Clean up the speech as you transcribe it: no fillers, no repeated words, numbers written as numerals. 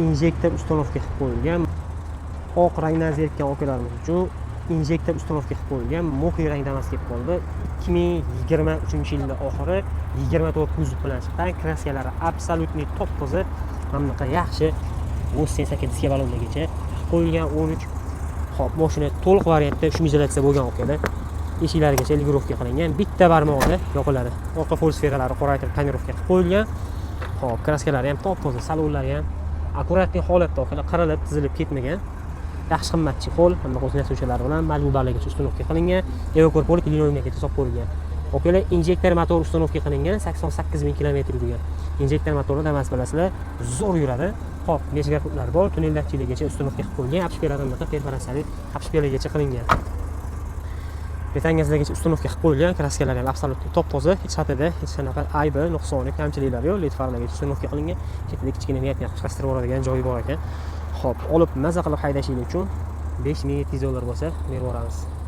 injektor uстановka qilib qo'yilgan. Oq rangdan zerikkan okalarimiz uchun injektor uстановка qilib qo'yilgan. Mo'qiy rangda emas kelib qoldi. 2023-yilning oxiri 24 kuzov bilan chiqqan. Kraskalari absolutni top toza. Mana bunaqa yaxshi 88 diska balonlargacha qo'yilgan 13. Xo'p, mashina to'liq variantda shumizatsiya bo'lgan okada. Eshiklarigacha ligirovka qilingan. Bitta barmog'ida yopiladi. Orqa folsferalari qoraytirib tonirovka qilib qo'yilgan. Xo'p, kraskalari ham top toza, salonlari ham akkuratli holatda okalar qarilib, tizilib ketmagan. Yaxshi qimmatchi qo'l, hamda o'z nasoshalari bilan majburlargacha uстановка qilingan. Evokorpolik linoyimlargacha hisob qo'yilgan. Okalar injektor motor uстановка qilingan, 88 ming kilometr yurgan. Injektor motorni damas bilasizlar, zo'r yuradi. Xo'p, nechgarputlar bor, tunnellarchigacha uстановка qilib qo'yilgan, apshperalarga perforatsiyali apshperalargacha qilingan. Betangazlargacha uстановка qilib qo'yilgan, kraskalari ham absolutni top toza, hech xatada hech qanaqa aybi, nuqsoni, kamchiliklari yo'q. LED farlargacha uстановка qilingan. Chetida kichkina miyatni qisqartirib yuboradigan joyi bor ekan. Xo'p, olib maza qilib haydashingiz uchun $5700 bo'lsa berib yuboramiz.